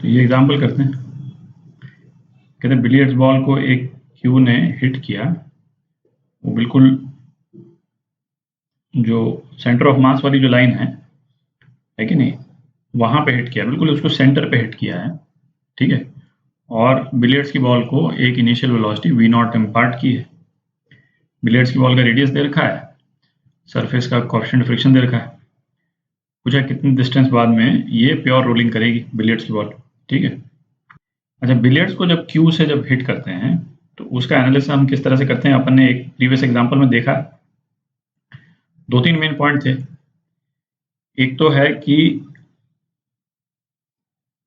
तो ये एग्जाम्पल करते हैं। कहते हैं बिलियर्ड्स बॉल को एक क्यू ने हिट किया, वो बिल्कुल जो सेंटर ऑफ मास वाली जो लाइन है कि नहीं, वहां पे हिट किया, बिल्कुल उसको सेंटर पे हिट किया है, ठीक है। और बिलियर्ड्स की बॉल को एक initial velocity v not impart की है। बिलियर्ड्स की बॉल का रेडियस दे रखा है, सरफेस का कोएफिशिएंट फ्रिक्शन दे रखा है, पूछा कितनी डिस्टेंस बाद में ये प्योर रोलिंग करेगी बिलियर्ड्स की बॉल, ठीक है। अच्छा, बिलियर्ड्स को जब क्यू से जब हिट करते हैं तो उसका एनालिसिस हम किस तरह से करते हैं, अपन ने एक प्रीवियस एग्जांपल में देखा। दो तीन मेन पॉइंट थे। एक तो है कि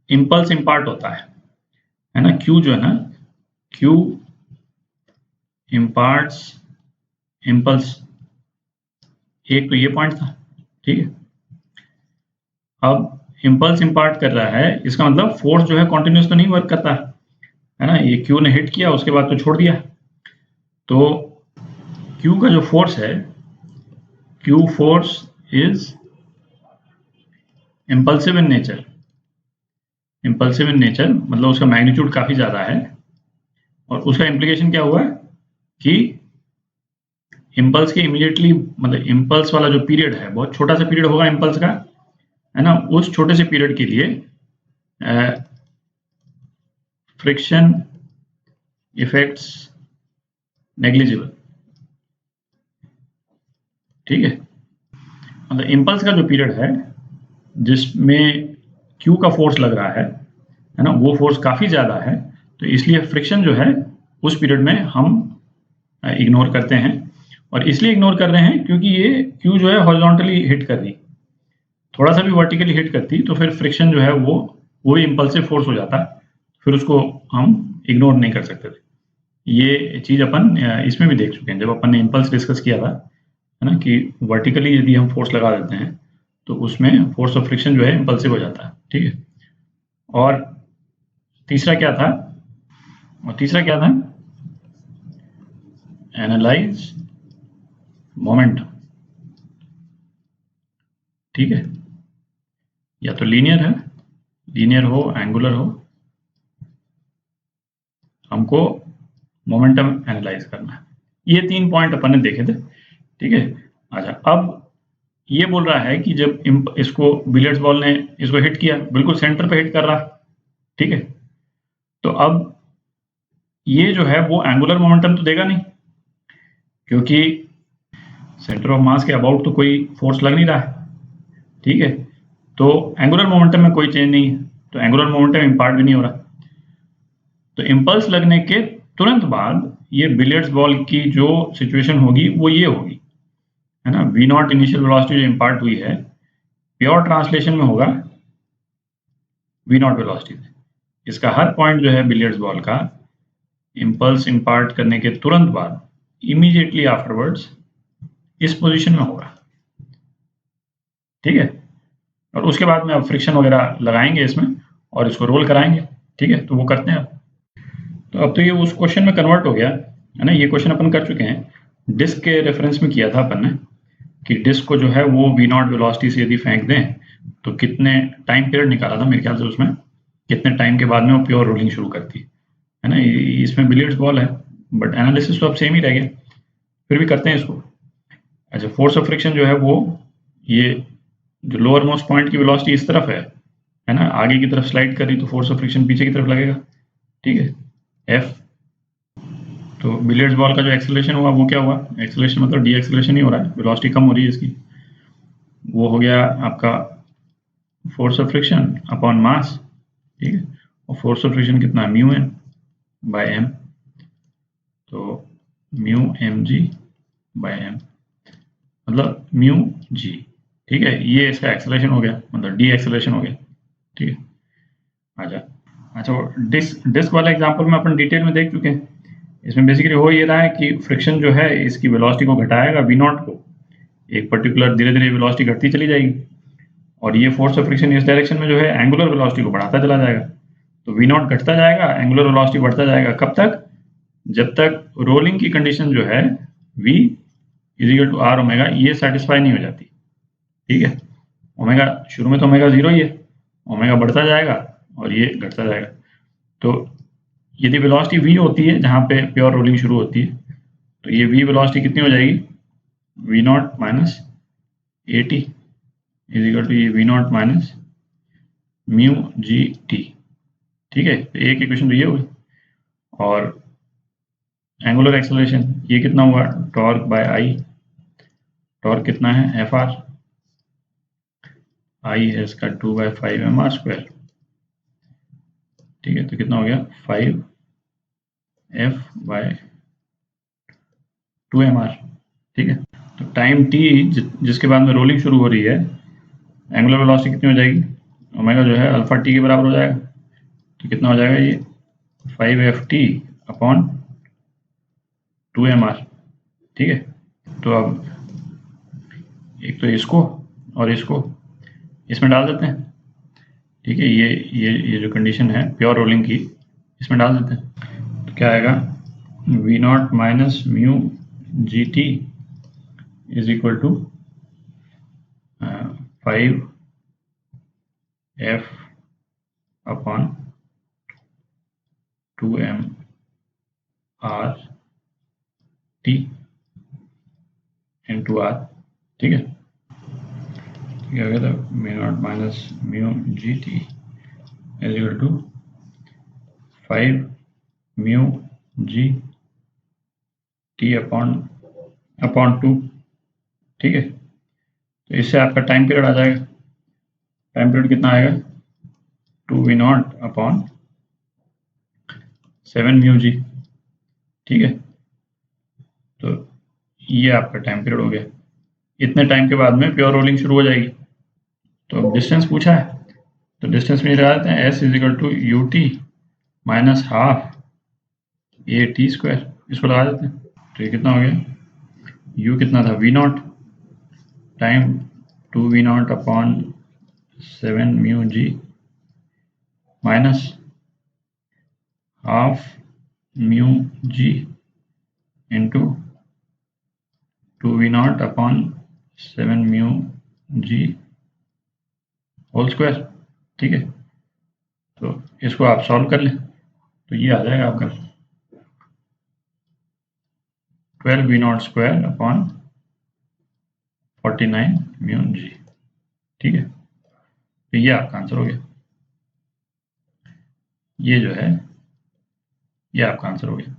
इम्पल्स इम्पार्ट होता है ना, क्यू जो है ना, क्यू इम्पार्ट्स इम्पल्स, एक तो ये पॉइंट था, ठीक है। अब इम्पल्स इम्पार्ट कर रहा है, इसका मतलब फोर्स जो है कॉन्टिन्यूस तो नहीं वर्क करता है ना, ये क्यू ने हिट किया उसके बाद तो छोड़ दिया। तो क्यू का जो फोर्स है, Q force is impulsive in nature. Impulsive in nature मतलब उसका मैग्नीट्यूड काफी ज्यादा है, और उसका इम्प्लीकेशन क्या हुआ कि इम्पल्स के इमीडिएटली, मतलब इम्पल्स वाला जो पीरियड है बहुत छोटा सा पीरियड होगा इम्पल्स का, है ना, उस छोटे से पीरियड के लिए फ्रिक्शन इफेक्ट्स नेग्लिजिबल, ठीक है। मतलब इम्पल्स का जो पीरियड है जिसमें क्यू का फोर्स लग रहा है ना, वो फोर्स काफी ज्यादा है, तो इसलिए फ्रिक्शन जो है उस पीरियड में हम इग्नोर करते हैं। और इसलिए इग्नोर कर रहे हैं क्योंकि ये क्यू जो है हॉरिजॉन्टली हिट कर रही, थोड़ा सा भी वर्टिकली हिट करती तो फिर फ्रिक्शन जो है वो इम्पल्सिव फोर्स हो जाता, फिर उसको हम इग्नोर नहीं कर सकते थे। ये चीज अपन इसमें भी देख चुके हैं जब अपन ने इम्पल्स डिस्कस किया था, है ना, कि वर्टिकली यदि हम फोर्स लगा देते हैं तो उसमें फोर्स ऑफ फ्रिक्शन जो है इम्पल्सिव हो जाता है, ठीक है। और तीसरा क्या था, एनालाइज मोमेंटम, ठीक है। या तो लीनियर हो एंगुलर हो, हमको मोमेंटम एनालाइज करना है। ये 3 पॉइंट अपन ने देखे थे, ठीक है। अच्छा, अब ये बोल रहा है कि जब इसको बिलियर्ड्स बॉल ने इसको हिट किया, बिल्कुल सेंटर पे हिट कर रहा, ठीक है। तो अब ये जो है वो एंगुलर मोमेंटम तो देगा नहीं, क्योंकि सेंटर ऑफ मास के अबाउट तो कोई फोर्स लग नहीं रहा है, ठीक है। तो एंगुलर मोमेंटम में कोई चेंज नहीं है, तो एंगुलर मोमेंटम इम्पार्ट भी नहीं हो रहा। तो इम्पल्स लगने के तुरंत बाद ये बिलियर्ड्स बॉल की जो सिचुएशन होगी वो ये होगी, है ना, वी नॉट इनिशियल वेलोसिटी जो इम्पार्ट हुई है प्योर ट्रांसलेशन में होगा वी नॉट वेलोसिटी से। इसका हर पॉइंट जो है बिलियर्ड्स बॉल का इम्पल्स इम्पार्ट करने के तुरंत बाद इमीडिएटली आफ्टरवर्ड्स इस पोजीशन में होगा, ठीक है। और उसके बाद में अब फ्रिक्शन वगैरह लगाएंगे इसमें और इसको रोल कराएंगे, ठीक है। तो वो करते हैं अब। तो अब तो ये उस क्वेश्चन में कन्वर्ट हो गया, है ना। ये क्वेश्चन अपन कर चुके हैं, डिस्क के रेफरेंस में किया था अपन ने, कि डिस्क को जो है वो वी नॉट वेलोसिटी से यदि फेंक दें तो कितने टाइम पीरियड निकाला था मेरे ख्याल से, उसमें कितने टाइम के बाद में वो प्योर रोलिंग शुरू करती है ना। इसमें बिलियर्ड्स बॉल है बट एनालिसिस तो अब सेम ही रह गया, फिर भी करते हैं इसको। अच्छा, फोर्स ऑफ फ्रिक्शन जो है वो ये जो लोअर मोस्ट पॉइंट की वेलोसिटी इस तरफ है ना, आगे की तरफ स्लाइड कर रही तो फोर्स ऑफ फ्रिक्शन पीछे की तरफ लगेगा, ठीक है, एफ। तो बिलियर्ड्स बॉल का जो एक्सेलरेशन हुआ वो क्या हुआ, एक्सेलरेशन मतलब डी एक्सेलरेशन ही हो रहा है, वेलोसिटी कम हो रही है इसकी, वो हो गया आपका force of friction upon mass, ठीक है। और फोर्स ऑफ फ्रिक्शन कितना है, म्यू एन बाय एम, तो mu M G by M मतलब म्यू जी, ठीक है। ये इसका एक्सेलरेशन हो गया, मतलब डी एक्सेलरेशन हो गया, ठीक है। अच्छा, डिस्क वाला एग्जांपल में अपन डिटेल में देख चुके हैं। इसमें बेसिकली हो ये रहा है कि फ्रिक्शन जो है इसकी वेलोसिटी को घटाएगा वी नॉट को, एक पर्टिकुलर धीरे धीरे वेलोसिटी घटती चली जाएगी, और ये फोर्स ऑफ फ्रिक्शन इस डायरेक्शन में जो है एंगुलर वेलोसिटी को बढ़ाता चला जाएगा। तो वी नॉट घटता जाएगा, एंगुलर वेलोसिटी बढ़ता जाएगा, कब तक, जब तक रोलिंग की कंडीशन जो है v is equal to R omega ये सेटिस्फाई नहीं हो जाती, ठीक है। ओमेगा शुरू में तो ओमेगा 0 ही है, ओमेगा बढ़ता जाएगा और ये घटता जाएगा। तो यदि वेलोसिटी v होती है जहाँ पे प्योर रोलिंग शुरू होती है, तो ये v वेलोसिटी कितनी हो जाएगी, v naught minus a t is equal to ये v naught minus mu g t. ठीक है, तो एक इक्वेशन तो ये हुई। और एंगुलर एक्सेलरेशन ये कितना हुआ, टॉर्क बाय आई। टॉर्क कितना है, एफ आर, आई है इसका 2/5 mr स्क्वायर। ठीक है, तो कितना हो गया 5f/2 mr। ठीक है, तो टाइम t जिसके बाद में रोलिंग शुरू हो रही है, एंगुलर वेलोसिटी कितनी हो जाएगी, ओमेगा जो है अल्फा टी के बराबर हो जाएगा। तो कितना हो जाएगा ये 5f/2 mr। ठीक है, तो अब एक तो इसको और इसको इसमें डाल देते हैं। ठीक है, ये जो कंडीशन है प्योर रोलिंग की, इसमें डाल देते हैं। तो क्या आएगा, v naught minus mu g t is equal to 5f/2 mr t into r. ठीक है, क्या हो गया था, v naught minus mu g t is equal to 5 mu g t upon 2। ठीक है, तो इससे आपका टाइम पीरियड आ जाएगा। टाइम पीरियड कितना आएगा, 2v नॉट अपॉन 7 म्यू जी। ठीक है, तो ये आपका टाइम पीरियड हो गया। इतने टाइम के बाद में प्योर रोलिंग शुरू हो जाएगी। तो अब डिस्टेंस पूछा है, तो डिस्टेंस में लगा देते हैं s is equal to u t minus half a t square, इसको लगा देते हैं। तो ये कितना हो गया, u कितना था, v naught time 2v naught upon 7 mu g minus half mu g into 2v naught upon 7 mu g whole square. ठीक है, तो इसको आप सॉल्व कर लें तो ये आ जाएगा आपका 12v not square upon 49 mu जी। ठीक है, तो ये आपका आंसर हो गया। ये जो है ये आपका आंसर हो गया।